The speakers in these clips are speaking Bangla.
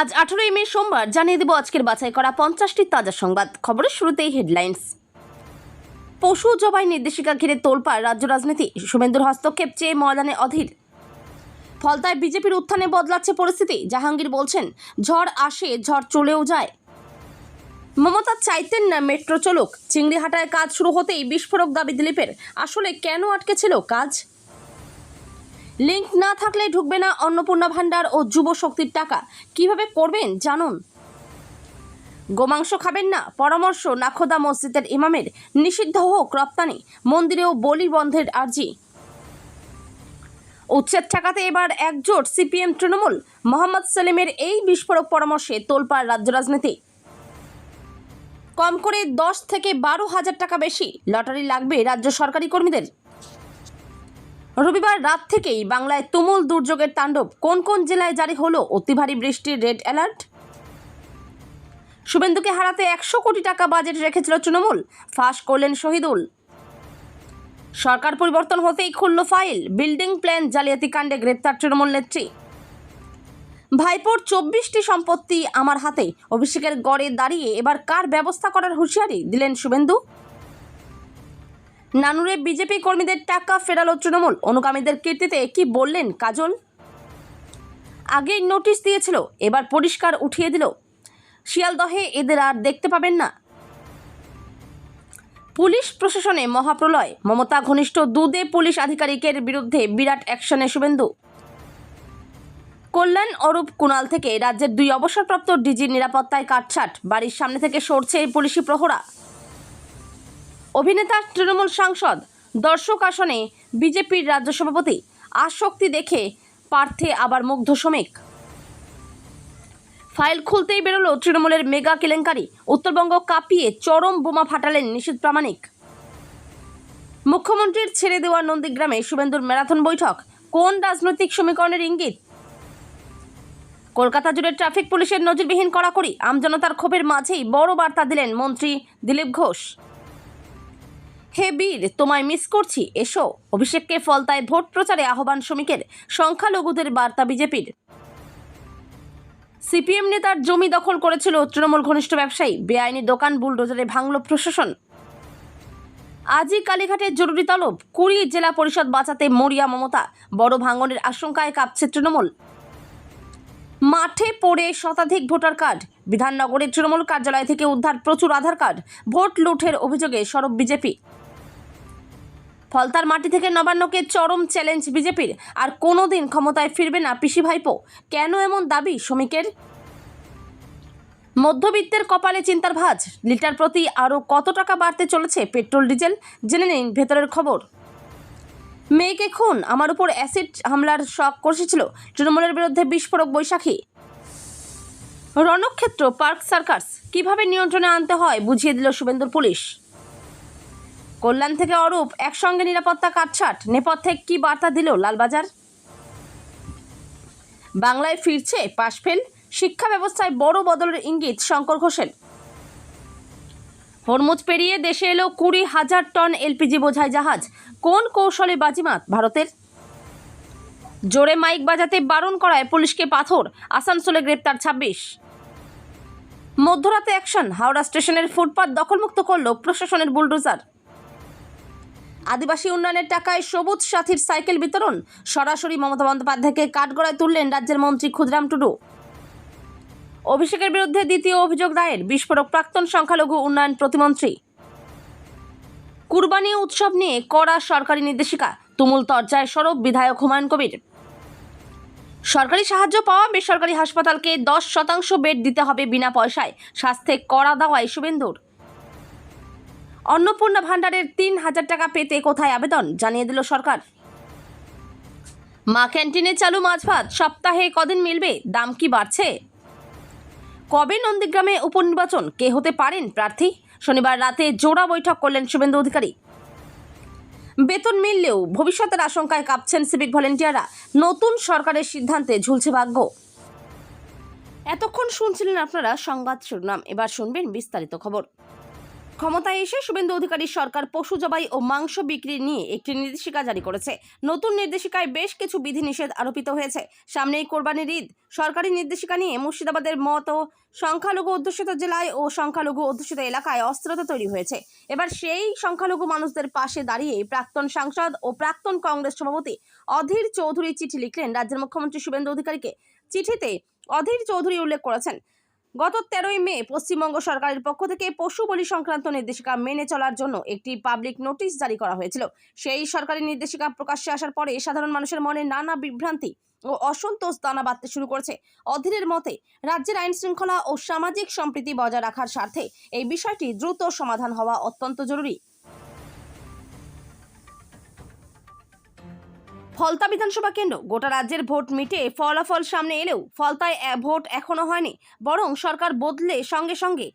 আজ 18 মে সোমবার জানিয়ে দেব আজকের বাছাই করা 50টি তাজা সংবাদ। খবরের শুরুতেই হেডলাইন্স। পশু জবাই নির্দেশিকা ঘিরে তোলপাড় রাজ্য রাজনীতি, শুভেন্দুর হস্তক্ষেপ চেয়ে ময়দানে অধীর। ফলতায় বিজেপির উত্থানে বদলাচ্ছে পরিস্থিতি, জাহাঙ্গীর বলছেন ঝড় আসে ঝড় চলেও যায়। মমতা চাইতেন না মেট্রো চলুক, চিংড়িহাটায় কাজ শুরু হতেই বিস্ফোরক দাবি দিলীপের। আসলে কেন আটকে ছিল কাজ? লিঙ্ক না থাকলে ঢুকবে না অন্নপূর্ণা ভান্ডার ও যুব শক্তির টাকা, কিভাবে করবেন জানুন। গোমাংস খাবেন না, পরামর্শ নাখোদা মসজিদের ইমামের। নিষিদ্ধ হোক রপ্তানি, মন্দিরেও বলি বন্ধের আর্জি। উচ্ছেদ ঠেকাতে এবার একজোট সিপিএম তৃণমূল, মোহাম্মদ সেলিমের এই বিস্ফোরক পরামর্শে তোলপাড় রাজ্য রাজনীতি। কম করে 10 থেকে 12,000 টাকা বেশি লটারি লাগবে রাজ্য সরকারি কর্মীদের। রবিবার রাত থেকেই বাংলায় তুমুল দুর্যোগের তাণ্ডব, কোন কোন জেলায় জারি হলো অতি ভারী বৃষ্টির রেড অ্যালার্ট। শুভেন্দুকে হারাতে 100 কোটি টাকা বাজেট রেখেছিল তৃণমূল, ফাঁস করলেন শহীদুল। সরকার পরিবর্তন হতেই খুলল ফাইল, বিল্ডিং প্ল্যান জালিয়াতি কাণ্ডে গ্রেপ্তার তৃণমূল নেত্রী। ভাইপোর 24টি সম্পত্তি আমার হাতে, অভিষেকের গড়ে দাঁড়িয়ে এবার কার ব্যবস্থা করার হুঁশিয়ারি দিলেন শুভেন্দু। নানুরে বিজেপি কর্মীদের টাকা ফেরালো তৃণমূল, অনুগামীদের কীর্তিতে কি বললেন কাজল। আগেই নোটিশ দিয়েছিল, এবার পরিষ্কার উঠিয়ে দিল। শিয়ালদহে এদের আর দেখতে পাবেন না। পুলিশ প্রশাসনে মহাপ্রলয়, মমতা ঘনিষ্ঠ দুদে পুলিশ আধিকারিকের বিরুদ্ধে বিরাট অ্যাকশনে শুভেন্দু। কল্যাণ অরূপ কুণাল থেকে রাজ্যের 2 অবসরপ্রাপ্ত ডিজির নিরাপত্তায় কাটছাট, বাড়ির সামনে থেকে সরছে পুলিশি প্রহরা। অভিনেতা তৃণমূল সাংসদ, দর্শক আসনে বিজেপির রাজ্য সভাপতি, আসক্তি দেখে পার্থে আবার মুগ্ধ শ্রমিক। ফাইল খুলতেই বেরোলো তৃণমূলের মেগা কেলেঙ্কারি, উত্তরবঙ্গ কাঁপিয়ে চরম বোমা ফাটালেন নিশীথ প্রামাণিক। মুখ্যমন্ত্রীর ছেড়ে দেওয়া নন্দীগ্রামে শুভেন্দুর ম্যারাথন বৈঠক, কোন রাজনৈতিক সমীকরণের ইঙ্গিত। কলকাতা জুড়ে ট্রাফিক পুলিশের নজিরবিহীন কড়াকড়ি, আমজনতার ক্ষোভের মাঝেই বড় বার্তা দিলেন মন্ত্রী দিলীপ ঘোষ। হে বীর, তোমায় মিস করছি, এসো। অভিষেককে ফলতায় ভোট প্রচারে আহ্বান শ্রমিকের, সংখ্যালঘুদের বার্তা বিজেপির। সিপিএম নেতার জমি দখল করেছিল তৃণমূল ঘনিষ্ঠ ব্যবসায়ী, বেআইনি দোকান বুলডোজারে ভাঙল প্রশাসন। আজই কালীঘাটের জরুরি তলব, 20 জেলা পরিষদ বাঁচাতে মরিয়া মমতা, বড় ভাঙনের আশঙ্কায় কাঁপছে তৃণমূল। মাঠে পড়ে শতাধিক ভোটার কার্ড, বিধাননগরের তৃণমূল কার্যালয় থেকে উদ্ধার প্রচুর আধার কার্ড, ভোট লুঠের অভিযোগে সরব বিজেপি। ফলতার মাটি থেকে নবান্নকে চরম চ্যালেঞ্জ বিজেপির, আর কোনোদিন ক্ষমতায় ফিরবে না পিসি ভাইপো, কেন এমন দাবি শ্রমিকের। মধ্যবিত্তের কপালে চিন্তার ভাঁজ, লিটার প্রতি আরও কত টাকা বাড়তে চলেছে পেট্রোল ডিজেল, জেনে নিন ভেতরের খবর। মেয়েকে খুন, আমার উপর অ্যাসিড হামলার শক কষেছিল, তৃণমূলের বিরুদ্ধে বিস্ফোরক বৈশাখী। রণক্ষেত্র পার্ক সার্কাস কিভাবে নিয়ন্ত্রণে আনতে হয় বুঝিয়ে দিল শুভেন্দুর পুলিশ। কল্যাণ থেকে অরূপ একসঙ্গে নিরাপত্তা কাটছাট, নেপথ্যে কি বার্তা দিল লালবাজার। বাংলায় ফিরছে পাশফেল, শিক্ষা ব্যবস্থায় বড় বদলের ইঙ্গিত শঙ্কর ঘোষের। হরমুজ পেরিয়ে দেশে এলো 20,000 টন এলপিজি বোঝাই জাহাজ, কোন কৌশলে বাজিমাত ভারতের। জোরে মাইক বাজাতে বারণ করায় পুলিশকে পাথর, আসানসোলে গ্রেপ্তার 26। মধ্যরাতে অ্যাকশন, হাওড়া স্টেশনের ফুটপাত দখলমুক্ত করল প্রশাসনের বুলডোজার। আদিবাসী উন্নয়নের টাকায় সবুজ সাথীর সাইকেল বিতরণ, সরাসরি মমতা বন্দ্যোপাধ্যায়কে কাঠগড়ায় তুললেন রাজ্যের মন্ত্রী ক্ষুদিরাম টুডু। অভিষেকের বিরুদ্ধে দ্বিতীয় অভিযোগ দায়ের, বিস্ফোরক প্রাক্তন সংখ্যালঘু উন্নয়ন প্রতিমন্ত্রী। কুরবানি উৎসব নিয়ে কড়া সরকারি নির্দেশিকা, তুমুল তরজায় সরব বিধায়ক হুমায়ুন কবির। সরকারি সাহায্য পাওয়া বেসরকারি হাসপাতালকে 10% বেড দিতে হবে বিনা পয়সায়, স্বাস্থ্যে কড়া দাওয়ায় শুভেন্দুর। অন্নপূর্ণা ভান্ডারের 3,000 টাকা পেতে কোথায় আবেদন, জানিয়ে দিল সরকার। মা ক্যান্টিনে চালু মাছ ভাত সপ্তাহে কদিন মিলবে, দাম কি বাড়ছে। কবে নন্দীগ্রামে উপনির্বাচন, কে হতে পারেন প্রার্থী, শনিবার রাতে জোড়া বৈঠক করলেন শুভেন্দু অধিকারী। বেতন মিললেও ভবিষ্যতের আশঙ্কায় কাঁপছেন সিভিক ভলেন্টিয়াররা, নতুন সরকারের সিদ্ধান্তে ঝুলছে ভাগ্য। এতক্ষণ শুনছিলেন আপনারা সংবাদ শিরোনাম, এবার শুনবেন বিস্তারিত খবর। ক্ষমতায় এসে শুভেন্দু অধিকারীর সরকার পশু জবাই ও মাংস বিক্রি নিয়ে একটি নির্দেশিকা জারি করেছে। নতুন নির্দেশিকায় বেশ কিছু বিধিনিষেধ আরোপিত হয়েছে। সামনেই কোরবানির ঈদ। সরকারি নির্দেশিকা নিয়ে মুর্শিদাবাদের মতো সংখ্যালঘু অধ্যুষিত জেলায় ও সংখ্যালঘু অধ্যুষিত এলাকায় অস্থিরতা তৈরি হয়েছে। এবার সেই সংখ্যালঘু মানুষদের পাশে দাঁড়িয়ে প্রাক্তন সাংসদ ও প্রাক্তন কংগ্রেস সভাপতি অধীর চৌধুরী চিঠি লিখলেন রাজ্যের মুখ্যমন্ত্রী শুভেন্দু অধিকারীকে। চিঠিতে অধীর চৌধুরী উল্লেখ করেছেন, গত 13ই মে পশ্চিমবঙ্গ সরকারের পক্ষ থেকে পশু বলি সংক্রান্ত নির্দেশিকা মেনে চলার জন্য একটি পাবলিক নোটিশ জারি করা হয়েছিল। সেই সরকারি নির্দেশিকা প্রকাশ্যে আসার পরে সাধারণ মানুষের মনে নানা বিভ্রান্তি ও অসন্তোষ দানা বাঁধতে শুরু করেছে। অধীরের মতে, রাজ্যের আইন শৃঙ্খলা ও সামাজিক সম্প্রীতি বজায় রাখার স্বার্থে এই বিষয়টি দ্রুত সমাধান হওয়া অত্যন্ত জরুরি। ফলতা বিধানসভা কেন্দ্র গোটা রাজ্যের ভোট মিটে ফলাফল সামনে এলেও ফলতায় ভোট এখনো হয়নি, বরং সরকার বদলে সঙ্গে সঙ্গে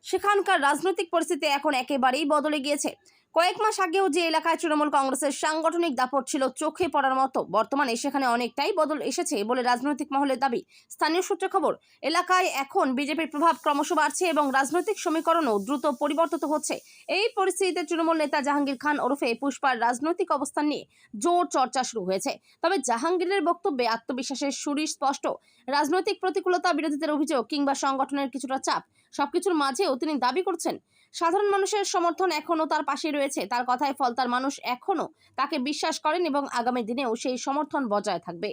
সেখানকার রাজনৈতিক পরিস্থিতি এখন একেবারেই বদলে গিয়েছে। কয়েক মাস আগেও যে এলাকায় তৃণমূল কংগ্রেসের সাংগঠনিক দাপট ছিল চোখে পড়ার মতো, বর্তমানে সেখানে অনেকটাই বদল এসেছে বলে রাজনৈতিক মহলের দাবি। স্থানীয় সূত্রে খবর, এলাকায় এখন বিজেপির প্রভাব ক্রমশ বাড়ছে এবং রাজনৈতিক সমীকরণও দ্রুত পরিবর্তিত হচ্ছে। এই পরিস্থিতিতে তৃণমূল নেতা জাহাঙ্গীর খান ওরফে পুষ্পার রাজনৈতিক অবস্থান নিয়ে জোর চর্চা শুরু হয়েছে। তবে জাহাঙ্গীরের বক্তব্যে আত্মবিশ্বাসের সুরই স্পষ্ট। রাজনৈতিক প্রতিকূলতা, বিরোধীদের অভিযোগ কিংবা সংগঠনের কিছুটা চাপ, সবকিছুর মাঝেও তিনি দাবি করছেন সাধারণ মানুষের সমর্থন এখনও তার পাশে রয়েছে। তার কথায় ফলতার মানুষ এখনও তাকে বিশ্বাস করেন এবং আগামী দিনেও সেই সমর্থন বজায় থাকবে।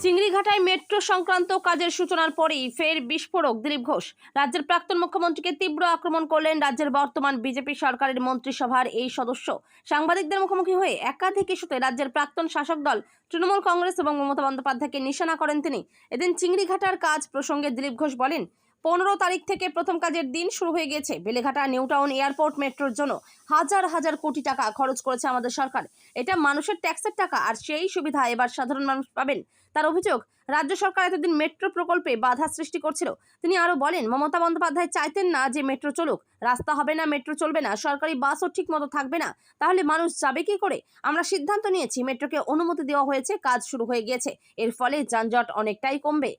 চিংড়িঘাটায় মেট্রো সংক্রান্ত কাজের সূচনার পরেই ফের বিস্ফোরক দিলীপ ঘোষ। রাজ্যের প্রাক্তন মুখ্যমন্ত্রীকে তীব্র আক্রমণ করলেন রাজ্যের বর্তমান বিজেপি সরকারের মন্ত্রিসভার এই সদস্য। সাংবাদিকদের মুখোমুখি হয়ে একাধিক ইস্যুতে রাজ্যের প্রাক্তন শাসক দল তৃণমূল কংগ্রেস এবং মমতা বন্দ্যোপাধ্যায়কে নিশানা করেন তিনি। এদিন চিংড়িঘাটার কাজ প্রসঙ্গে দিলীপ ঘোষ বলেন, 15 তারিখ থেকে প্রথম কাজের দিন শুরু হয়ে গেছে। বেলেঘাটা নিউ টাউন এয়ারপোর্ট মেট্রোর জন্য হাজার হাজার কোটি টাকা খরচ করেছে আমাদের সরকার। এটা মানুষের ট্যাক্সের টাকা, আর সেই সুবিধা এবার সাধারণ মানুষ পাবেন। তার অভিযোগ, রাজ্য সরকার এতদিন মেট্রো প্রকল্পে বাধা সৃষ্টি করছিল। তিনি আরও বলেন, মমতা বন্দ্যোপাধ্যায় চাইতেন না যে মেট্রো চলুক। রাস্তা হবে না, মেট্রো চলবে না, সরকারি বাসও ঠিক মতো থাকবে না, তাহলে মানুষ যাবে কি করে? আমরা সিদ্ধান্ত নিয়েছি, মেট্রোকে অনুমতি দেওয়া হয়েছে, কাজ শুরু হয়ে গিয়েছে। এর ফলে যানজট অনেকটাই কমবে।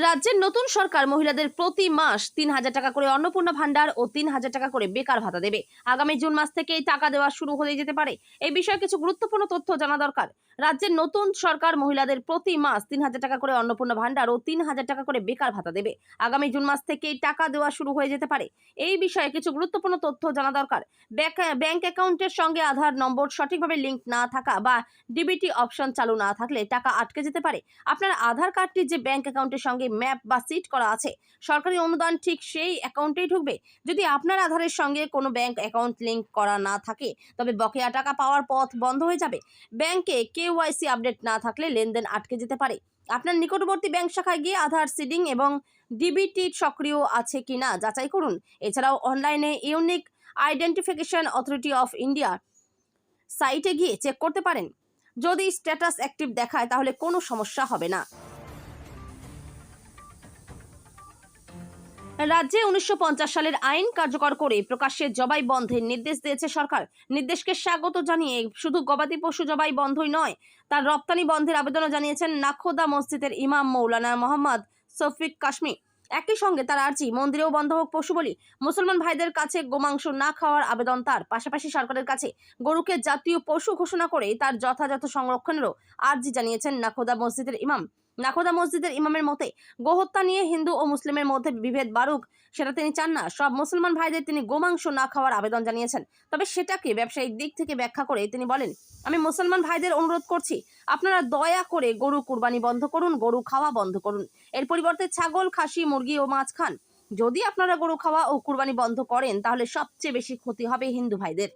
রাজ্যের নতুন সরকার মহিলাদের প্রতি মাস 3,000 টাকা করে অন্নপূর্ণা ভান্ডার ও 3,000 টাকা করে বেকার ভাতা দেবে। আগামী জুন মাস থেকেই টাকা দেওয়া শুরু হয়ে যেতে পারে। এই বিষয়ে কিছু গুরুত্বপূর্ণ তথ্য জানা দরকার। রাজ্যের নতুন সরকার মহিলাদের প্রতি মাস 3,000 টাকা করে অন্নপূর্ণা ভান্ডার ও 3,000 টাকা করে বেকার ভাতা দেবে। আগামী জুন মাস থেকেই টাকা দেওয়া শুরু হয়ে যেতে পারে। এই বিষয়ে কিছু গুরুত্বপূর্ণ তথ্য জানা দরকার। ব্যাংক অ্যাকাউন্টের সঙ্গে আধার নম্বর সঠিকভাবে লিঙ্ক না থাকা বা ডিবিটি অপশন চালু না থাকলে টাকা আটকে যেতে পারে। আপনার আধার কার্ডটি যে ব্যাংক অ্যাকাউন্টের সঙ্গে ম্যাপ বা সিট করা আছে, সরকারি অনুদান ঠিক সেই অ্যাকাউন্টেই ঢুকবে। যদি আপনার আধারের সঙ্গে কোনো ব্যাংক অ্যাকাউন্ট লিঙ্ক করা না থাকে, তবে বকেয়া টাকা পাওয়ার পথ বন্ধ হয়ে যাবে। ব্যাংকে কেওয়াইসি আপডেট না থাকলে লেনদেন আটকে যেতে পারে। আপনার নিকটবর্তী ব্যাংক শাখায় গিয়ে আধার সিডিং এবং ডিবিটি সক্রিয় আছে কিনা যাচাই করুন। এছাড়াও অনলাইনে unique identification authority of India সাইটে গিয়ে চেক করতে পারেন। যদি স্ট্যাটাস অ্যাক্টিভ দেখায় তাহলে কোনো সমস্যা হবে না। রাজ্যে 1950 সালের আইন কার্যকর করে প্রকাশ্যে জবাই বন্ধের নির্দেশ দিয়েছে সরকার। নির্দেশকে স্বাগত জানিয়ে শুধু গবাদি পশু জবাই বন্ধই নয়, তার রপ্তানি বন্ধের আবেদনও জানিয়েছেন নাখোদা মসজিদের ইমাম মৌলানা মোহাম্মদ শফিক কাশমি। একই সঙ্গে তার আর্জি, মন্দিরেও বন্ধ হোক পশু বলি। মুসলমান ভাইদের কাছে গোমাংস না খাওয়ার আবেদন তার। পাশাপাশি সরকারের কাছে গরুকে জাতীয় পশু ঘোষণা করে তার যথাযথ সংরক্ষণেরও আর্জি জানিয়েছেন নাখোদা মসজিদের ইমাম। নাখোদা মসজিদের ইমামের মতে, গোহত্যা নিয়ে হিন্দু ও মুসলিমের মধ্যে বিভেদ বাড়ুক, সেটা তিনি চান না। সব মুসলমান ভাইদের তিনি গোমাংস না খাওয়ার আবেদন জানিয়েছেন। তবে সেটাকে ব্যবসায়িক দিক থেকে ব্যাখ্যা করে তিনি বলেন, আমি মুসলমান ভাইদের অনুরোধ করছি, আপনারা দয়া করে গরু কুরবানি বন্ধ করুন, গরু খাওয়া বন্ধ করুন। এর পরিবর্তে ছাগল, খাসি, মুরগি ও মাছ খান। যদি আপনারা গরু খাওয়া ও কুরবানি বন্ধ করেন, তাহলে সবচেয়ে বেশি ক্ষতি হবে হিন্দু ভাইদের।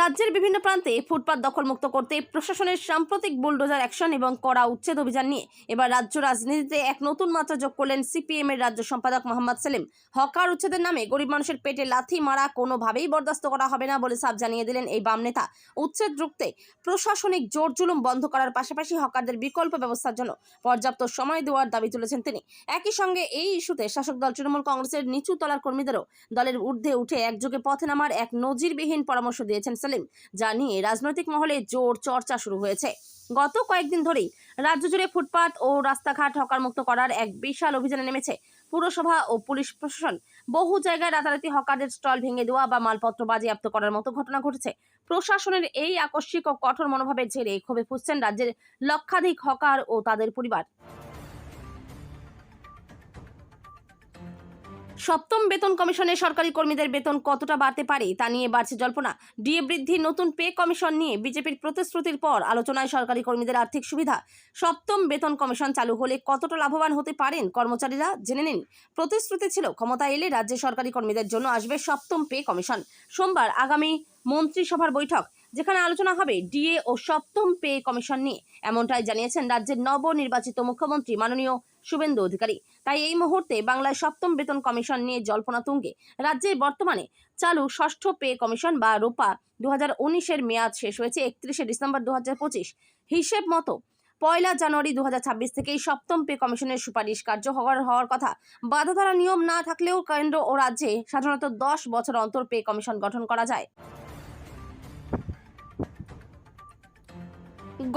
রাজ্যের বিভিন্ন প্রান্তে ফুটপাত দখলমুক্ত করতে প্রশাসনের সাম্প্রতিক বুলডোজার অ্যাকশন এবং কড়া উচ্ছেদ অভিযান নিয়ে এবার রাজ্য রাজনীতিতে এক নতুন মাত্রা যোগ করলেন সিপিএম এর রাজ্য সম্পাদক মোহাম্মদ সেলিম। হকার উচ্ছেদের নামে গরিব মানুষের পেটে লাথি মারা কোনোভাবেই বরদাস্ত করা হবে না বলে সাফ জানিয়ে দিলেন এই বাম নেতা। উচ্ছেদ রুখতে প্রশাসনিক জোর জুলুম বন্ধ করার পাশাপাশি হকারদের বিকল্প ব্যবস্থার জন্য পর্যাপ্ত সময় দেওয়ার দাবি তুলেছেন তিনি। একই সঙ্গে এই ইস্যুতে শাসক দল তৃণমূল কংগ্রেসের নিচু তলার কর্মীদেরও দলের ঊর্ধ্বে উঠে একযোগে পথে নামার এক নজিরবিহীন পরামর্শ দিয়েছেন সেলিম, যা নিয়ে রাজনৈতিক মহলে জোর চর্চা শুরু হয়েছে। গত কয়েকদিন ধরেই রাজ্য জুড়ে ফুটপাত ও রাস্তাঘাট হকারমুক্ত করার এক বিশাল অভিযানে নেমেছে পুরসভা ও পুলিশ প্রশাসন। বহু জায়গায় রাতারাতি হকারদের স্টল ভেঙে দেওয়া বা মালপত্র বাজেয়াপ্ত করার মতো ঘটনা ঘটেছে। প্রশাসনের এই আকস্মিক ও কঠোর মনোভাবের জেরে ক্ষোভে ফুঁসছেন রাজ্যের লক্ষাধিক হকার ও তাদের পরিবার। সপ্তম বেতন কমিশনে সরকারি কর্মীদের বেতন কতটা বাড়তে পারে তা নিয়ে বাড়ছে জল্পনা। ডিএ বৃদ্ধি, নতুন পে কমিশন নিয়ে বিজেপির প্রতিশ্রুতির পর আলোচনায় সরকারি কর্মীদের আর্থিক সুবিধা। সপ্তম বেতন কমিশন চালু হলে কতটা লাভবান হতে পারেন কর্মচারীরা, জেনে নিন। প্রতিশ্রুতি ছিল ক্ষমতায় এলে রাজ্যে সরকারি কর্মীদের জন্য আসবে সপ্তম পে কমিশন। সোমবার আগামী মন্ত্রিসভার বৈঠক, যেখানে আলোচনা হবে ডিএ ও সপ্তম পে কমিশন নিয়ে, এমনটাই জানিয়েছেন রাজ্যের নবনির্বাচিত মুখ্যমন্ত্রী মাননীয় শুভেন্দু অধিকারী। তাই এই মুহূর্তে বাংলায় সপ্তম বেতন কমিশন নিয়ে জল্পনা তুঙ্গে। রাজ্যে বর্তমানে চালু ষষ্ঠ পে কমিশন বা রোপা 2019-এর মেয়াদ শেষ হয়েছে 31শে ডিসেম্বর 2025। হিসেব মতো 1 জানুয়ারি 2026 থেকেই সপ্তম পে কমিশনের সুপারিশ কার্যকর হওয়ার কথা। বাধা ধরা নিয়ম না থাকলেও কেন্দ্র ও রাজ্যে সাধারণত 10 বছর অন্তর পে কমিশন গঠন করা যায়।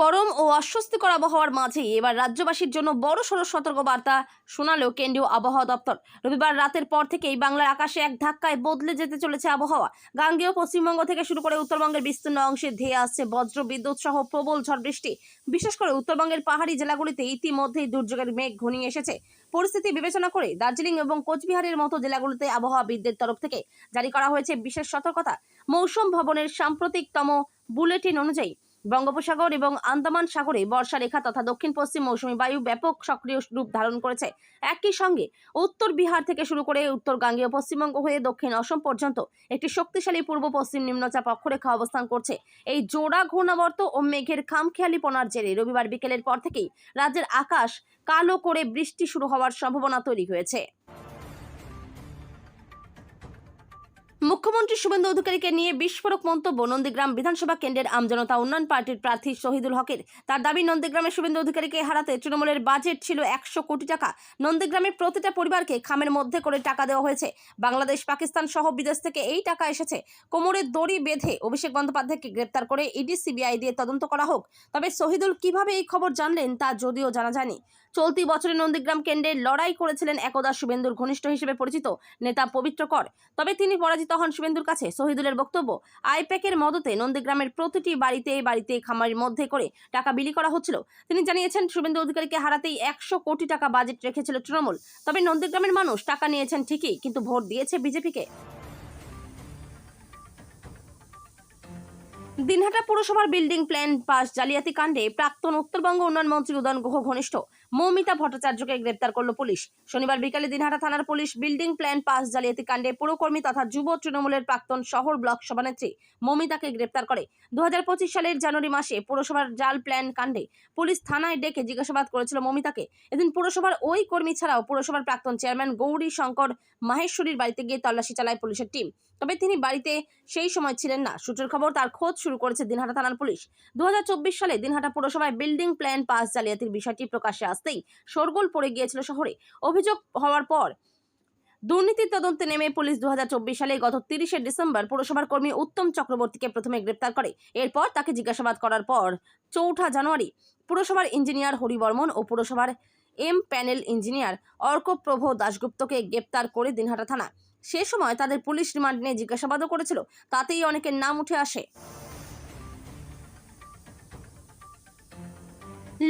গরম ও অস্বস্তিকর আবহাওয়ার মাঝেই এবার রাজ্যবাসীর জন্য বড়সড় সতর্কবার্তা শোনালো কেন্দ্রীয় আবহাওয়া দপ্তর। রবিবার রাতের পর থেকেই বাংলার আকাশে এক ধাক্কায় বদলে যেতে চলেছে আবহাওয়া। গাঙ্গেয় পশ্চিমবঙ্গ থেকে শুরু করে উত্তরবঙ্গের বিস্তীর্ণ অংশে ধেয়ে আসছে বজ্র বিদ্যুৎ সহ প্রবল ঝড় বৃষ্টি। বিশেষ করে উত্তরবঙ্গের পাহাড়ি জেলাগুলিতে ইতিমধ্যেই দুর্যোগের মেঘ ঘনিয়ে এসেছে। পরিস্থিতি বিবেচনা করে দার্জিলিং এবং কোচবিহারের মতো জেলাগুলিতে আবহাওয়াবিদদের তরফ থেকে জারি করা হয়েছে বিশেষ সতর্কতা। মৌসুম ভবনের সাম্প্রতিকতম বুলেটিন অনুযায়ী বঙ্গোপসাগর এবং আন্দামান সাগরে বর্ষা রেখা তথা দক্ষিণ পশ্চিম মৌসুমী বায়ু ব্যাপক সক্রিয় রূপ ধারণ করেছে। একই সঙ্গে উত্তর বিহার থেকে শুরু করে উত্তর গাঙ্গেয় পশ্চিমবঙ্গ হয়ে দক্ষিণ অসম পর্যন্ত একটি শক্তিশালী পূর্ব পশ্চিম নিম্নচাপ অক্ষরেখা অবস্থান করছে। এই জোড়া ঘূর্ণাবর্ত ও মেঘের খামখেয়ালিপনার জেরে রবিবার বিকেলের পর থেকেই রাজ্যের আকাশ কালো করে বৃষ্টি শুরু হওয়ার সম্ভাবনা তৈরি হয়েছে। মুখ্যমন্ত্রী শুভেন্দু অধিকারীকে নিয়ে বিস্ফোরক মন্তব্য নন্দীগ্রাম বিধানসভা কেন্দ্রের আমজনতা উন্নয়ন পার্টির প্রার্থী শহীদুল হকের। তার দাবি, নন্দীগ্রামে শুভেন্দু অধিকারীকে হারাতে তৃণমূলের বাজেট ছিল 100 কোটি টাকা। নন্দীগ্রামের প্রতিটা পরিবারকে খামের মধ্যে করে টাকা দেওয়া হয়েছে। বাংলাদেশ, পাকিস্তান সহ বিদেশ থেকে এই টাকা এসেছে। কোমরে দড়ি বেঁধে অভিষেক বন্দ্যোপাধ্যায়কে গ্রেপ্তার করে ইডি সিবিআই দিয়ে তদন্ত করা হোক। তবে শহীদুল কিভাবে এই খবর জানলেন তা যদিও জানা যায়নি। চলতি বছরে নন্দীগ্রাম কেন্দ্রে লড়াই করেছিলেন একদা শুভেন্দুর ঘনিষ্ঠ হিসেবে পরিচিত নেতা পবিত্র কর। তবে তিনি পরাজিত হন শুভেন্দুর কাছে। শহীদুলের বক্তব্য, আইপ্যাকের মদতে নন্দীগ্রামের প্রতিটি বাড়িতে খামারের মধ্যে করে টাকা বিলি করা হচ্ছিল। তিনি জানিয়েছেন, শুভেন্দু অধিকারীকে হারাতেই 100 কোটি টাকা বাজেট রেখেছিল তৃণমূল। তবে নন্দীগ্রামের মানুষ টাকা নিয়েছেন ঠিকই, কিন্তু ভোট দিয়েছে বিজেপিকে। দিনহাটা পুরসভার বিল্ডিং প্ল্যান পাস জালিয়াতি কাণ্ডে প্রাক্তন উত্তরবঙ্গ উন্নয়ন মন্ত্রী উদয়ন গুহ ঘনিষ্ঠ মৌমিতা ভট্টাচার্যকে গ্রেপ্তার করল পুলিশ। শনিবার বিকালে দিনহাটা থানার পুলিশ বিল্ডিং প্ল্যান পাস জালিয়াতি কাণ্ডে পুরকর্মী তথা যুব তৃণমূলের প্রাক্তন শহর ব্লক সভানেত্রী মৌমিতাকে গ্রেপ্তার করে। 2025 সালের জানুয়ারি মাসে পুরসভার জাল প্ল্যান কাণ্ডে পুলিশ থানায় ডেকে জিজ্ঞাসাবাদ করেছিল মৌমিতাকে। এদিন পুরসভার ওই কর্মী ছাড়াও পুরসভার প্রাক্তন চেয়ারম্যান গৌরী শঙ্কর মাহেশ্বরীর বাড়িতে গিয়ে তল্লাশি চালায় পুলিশের টিম। তবে তিনি বাড়িতে সেই সময় ছিলেন না। সূত্রের খবর, তার খোঁজ শুরু করেছে দিনহাটা থানার পুলিশ। 2024 সালে দিনহাটা পুরসভায় বিল্ডিং প্ল্যান পাস জালিয়াতির বিষয়টি প্রকাশ্যে আসতেই শোরগোল পড়ে গিয়েছিল শহরে। অভিযোগ হওয়ার পর দুর্নীতির তদন্তে নেমে পুলিশ 2024 সালে গত 30শে ডিসেম্বর পুরসভার কর্মী উত্তম চক্রবর্তীকে প্রথমে গ্রেপ্তার করে। এরপর তাকে জিজ্ঞাসাবাদ করার পর 4 জানুয়ারি পুরসভার ইঞ্জিনিয়ার হরি বর্মন ও পুরসভার প্যানেল ইঞ্জিনিয়ার অর্কপ্রভ দাশগুপ্তকে গ্রেপ্তার করে দিনহাটা থানা। সে সময় তাদের পুলিশ রিমান্ড নিয়ে জিজ্ঞাসাবাদও করেছিল। তাতেই অনেকের নাম উঠে আসে।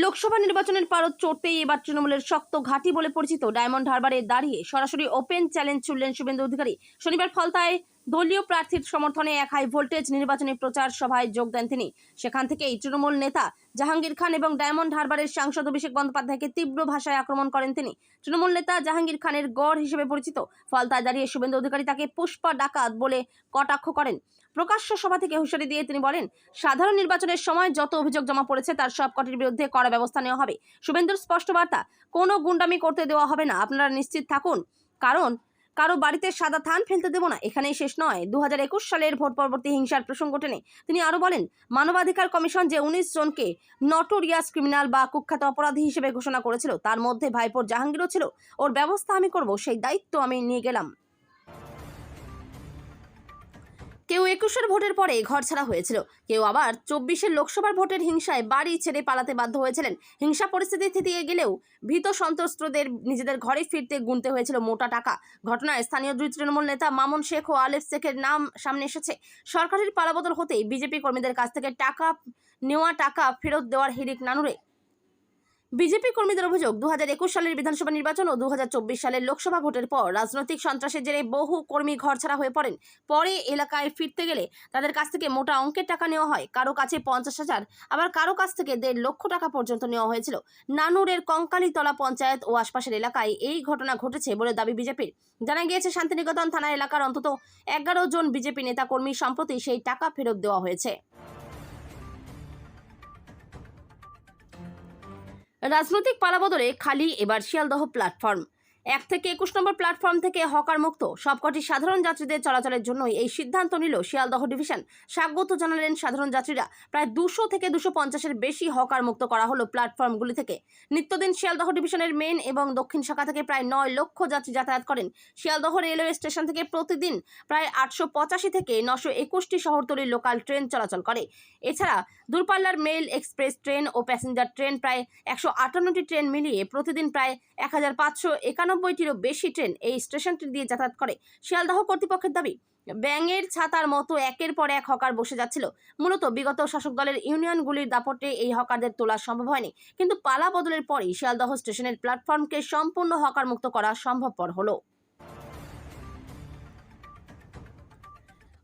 লোকসভা নির্বাচনের পারদ চড়তেই এবার তৃণমূলের শক্ত ঘাঁটি বলে পরিচিত ডায়মন্ড হারবারে দাঁড়িয়ে সরাসরি ওপেন চ্যালেঞ্জ ছুড়লেন শুভেন্দু অধিকারী। শনিবার ফলতায় দলীয় প্রার্থীর সমর্থনে এক হাই ভোল্টেজ নির্বাচনী প্রচার সভায় যোগ দেন তিনি। সেখান থেকেই তৃণমূল নেতা জাহাঙ্গীর খান এবং ডায়মন্ড হারবারের সাংসদ অভিষেক বন্দ্যোপাধ্যায়কে তীব্র ভাষায় আক্রমণ করেন তিনি। তৃণমূল নেতা জাহাঙ্গীর খানের গড় হিসেবে পরিচিত ফলতায় দাঁড়িয়ে শুভেন্দু অধিকারী তাকে পুষ্পা ডাকাত বলে কটাক্ষ করেন। প্রকাশ্য সভা থেকে হুঁশিয়ারি দিয়ে তিনি বলেন, সাধারণ নির্বাচনের সময় যত অভিযোগ জমা পড়েছে তার সব কটির বিরুদ্ধে কড়া ব্যবস্থা নেওয়া হবে। শুভেন্দুর স্পষ্ট বার্তা, কোনো গুন্ডামি করতে দেওয়া হবে না, আপনারা নিশ্চিত থাকুন, কারণ কারো বাড়িতে সাদা থান ফেলতে দেব না। এখানেই শেষ নয়। 2021 সালের ভোট পরবর্তী হিংসার প্রসঙ্গ টেনে তিনি আরো বলেন, মানবাধিকার কমিশন যে 19 জনকে নটোরিয়াস ক্রিমিনাল বা কুখ্যাত অপরাধী হিসেবে ঘোষণা করেছিল, তার মধ্যে ভাইপোর জাহাঙ্গীরও ছিল। ওর ব্যবস্থা আমি করব, সেই দায়িত্ব আমি নিয়ে গেলাম। কেউ 21-এর ভোটের পরে ঘর ছাড়া হয়েছিল, কেউ আবার 24-এর লোকসভার ভোটের হিংসায় বাড়ি ছেড়ে পালাতে বাধ্য হয়েছিলেন। হিংসা পরিস্থিতি থিতিয়ে গেলেও ভীত সন্ত্রস্তদের নিজেদের ঘরে ফিরতে গুনতে হয়েছিল মোটা টাকা। ঘটনায় স্থানীয় দুই তৃণমূল নেতা মামুন শেখ ও আলেফ শেখের নাম সামনে এসেছে। সরকারের পালাবদল হতেই বিজেপি কর্মীদের কাছ থেকে নেওয়া টাকা ফেরত দেওয়ার হিড়িক নানুরে। বিজেপি কর্মীদের অভিযোগ, 2021 সালের বিধানসভা নির্বাচন ও 2024 সালের লোকসভা ভোটের পর রাজনৈতিক সন্ত্রাসের জেরে বহু কর্মী ঘরছাড়া হয়ে পড়েন। পরে এলাকায় ফিরতে গেলে তাদের কাছ থেকে মোটা অঙ্কের টাকা নেওয়া হয়। কারো কাছে 50,000, আবার কারো কাছ থেকে 1.5 লক্ষ টাকা পর্যন্ত নেওয়া হয়েছিল। নানুরের কঙ্কালীতলা পঞ্চায়েত ও আশপাশের এলাকায় এই ঘটনা ঘটেছে বলে দাবি বিজেপির। জানা গিয়েছে, শান্তিনিকেতন থানা এলাকার অন্তত 11 জন বিজেপি নেতাকর্মী সম্প্রতি সেই টাকা ফেরত দেওয়া হয়েছে। রাজনৈতিক পালাবদলে খালি এবার শিয়ালদহ প্ল্যাটফর্ম। 1 থেকে 21 নম্বর প্ল্যাটফর্ম থেকে হকার মুক্ত। সবকটি সাধারণ যাত্রীদের চলাচলের জন্যই এই সিদ্ধান্ত নিল শিয়ালদহ ডিভিশন। স্বাগত জানালেন সাধারণ যাত্রীরা। প্রায় 200 থেকে 250-এর বেশি হকার মুক্ত করা হলো প্ল্যাটফর্মগুলি থেকে। নিত্যদিন শিয়ালদহ ডিভিশনের মেন এবং দক্ষিণ শাখা থেকে প্রায় 9 লক্ষ যাত্রী যাতায়াত করেন। শিয়ালদহ রেলওয়ে স্টেশন থেকে প্রতিদিন প্রায় 885 থেকে 921টি শহরতলির লোকাল ট্রেন চলাচল করে। এছাড়া দূরপাল্লার মেল, এক্সপ্রেস ট্রেন ও প্যাসেঞ্জার ট্রেন প্রায় 158টি ট্রেন মিলিয়ে প্রতিদিন প্রায় 1591টিরও বেশি ট্রেন এই স্টেশনটি দিয়ে যাতায়াত করে। শিয়ালদহ কর্তৃপক্ষের দাবি, ব্যাঙের ছাতার মতো একের পর এক হকার বসে যাচ্ছিল। মূলত বিগত শাসক দলের ইউনিয়নগুলির দাপটে এই হকারদের তোলা সম্ভব হয়নি, কিন্তু পালা বদলের পরই শিয়ালদহ স্টেশনের প্ল্যাটফর্মকে সম্পূর্ণ হকার মুক্ত করা সম্ভবপর হলো।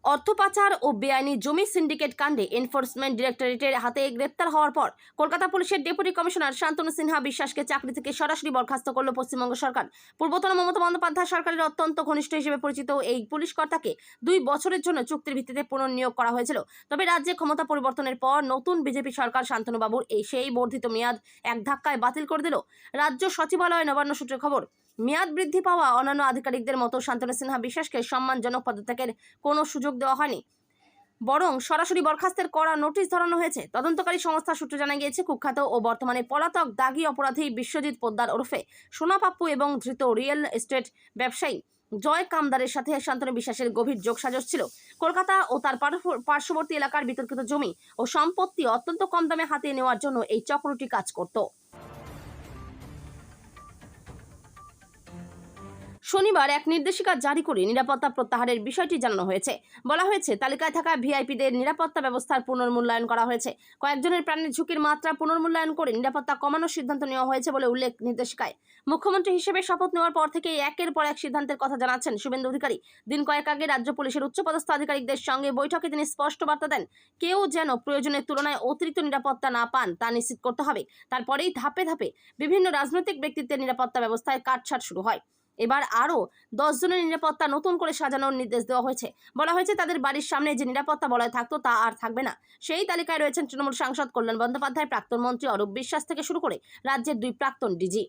অর্থ পাচার ও বেআইনি জমি সিন্ডিকেট কাণ্ডে এনফোর্সমেন্ট ডিরেক্টরেটের হাতে গ্রেপ্তার হওয়ার পর কলকাতা পুলিশের ডেপুটি কমিশনার শান্তনু সিনহা বিশ্বাসকে চাকরি থেকে সরাসরি বরখাস্ত করল পশ্চিমবঙ্গ সরকার। পূর্বতন মমতা বন্দ্যোপাধ্যায় সরকারের অত্যন্ত ঘনিষ্ঠ হিসেবে পরিচিত এই পুলিশ কর্তাকে 2 বছরের জন্য চুক্তির ভিত্তিতে পুনর্নিয়োগ করা হয়েছিল। তবে রাজ্যে ক্ষমতা পরিবর্তনের পর নতুন বিজেপি সরকার শান্তনুবাবুর সেই বর্ধিত মেয়াদ এক ধাক্কায় বাতিল করে দিল। রাজ্য সচিবালয় নবান্ন সূত্রে খবর, মেয়াদ বৃদ্ধি পাওয়া অন্যান্য আধিকারিকদের মতো শান্তনু সিনহা বিশ্বাসকে সম্মানজনক পদত্যাগের কোনো সুযোগ দেওয়া হয়নি, বরং সরাসরি বরখাস্তের কড়া নোটিশ ধরানো হয়েছে। তদন্তকারী সংস্থা সূত্রে জানা গিয়েছে, কুখ্যাত ও বর্তমানে পলাতক দাগী অপরাধী বিশ্বজিৎ পোদ্দার ওরফে সোনা পাপ্পু এবং ধৃত রিয়েল এস্টেট ব্যবসায়ী জয় কামদারের সাথে শান্তনু বিশ্বাসের গভীর যোগসাজশ ছিল। কলকাতা ও তার পার্শ্ববর্তী এলাকার বিতর্কিত জমি ও সম্পত্তি অত্যন্ত কম দামে হাতিয়ে নেওয়ার জন্য এই চক্রটি কাজ করত। শনিবার এক নির্দেশিকা জারি করে নিরাপত্তা প্রত্যাহারের বিষয়টি জানানো হয়েছে। বলা হয়েছে, তালিকায় থাকা ভিআইপিদের নিরাপত্তা ব্যবস্থার পুনর্মূল্যায়ন করা হয়েছে। কয়েকজনের প্রাণের ঝুঁকির মাত্রা পুনর্মূল্যায়ন করে নিরাপত্তা কমানোর সিদ্ধান্ত নেওয়া হয়েছে বলে উল্লেখ নির্দেশিকায়। মুখ্যমন্ত্রী হিসেবে শপথ নেওয়ার পর থেকে একের পর এক সিদ্ধান্তের কথা জানাচ্ছেন শুভেন্দু অধিকারী। দিন কয়েক আগে রাজ্য পুলিশের উচ্চপদস্থ আধিকারিকদের সঙ্গে বৈঠকে তিনি স্পষ্ট বার্তা দেন, কেউ যেন প্রয়োজনের তুলনায় অতিরিক্ত নিরাপত্তা না পান তা নিশ্চিত করতে হবে। তারপরেই ধাপে ধাপে বিভিন্ন রাজনৈতিক ব্যক্তিত্বের নিরাপত্তা ব্যবস্থায় কাটছাঁট শুরু হয়। এবার আরও 10 জনের নিরাপত্তা নতুন করে সাজানোর নির্দেশ দেওয়া হয়েছে। বলা হয়েছে, তাদের বাড়ির সামনে যে নিরাপত্তা বলয় থাকতো তা আর থাকবে না। সেই তালিকায় রয়েছেন তৃণমূল সাংসদ কল্যাণ বন্দ্যোপাধ্যায়, প্রাক্তন মন্ত্রী অরূপ বিশ্বাস থেকে শুরু করে রাজ্যের 2 প্রাক্তন ডিজি।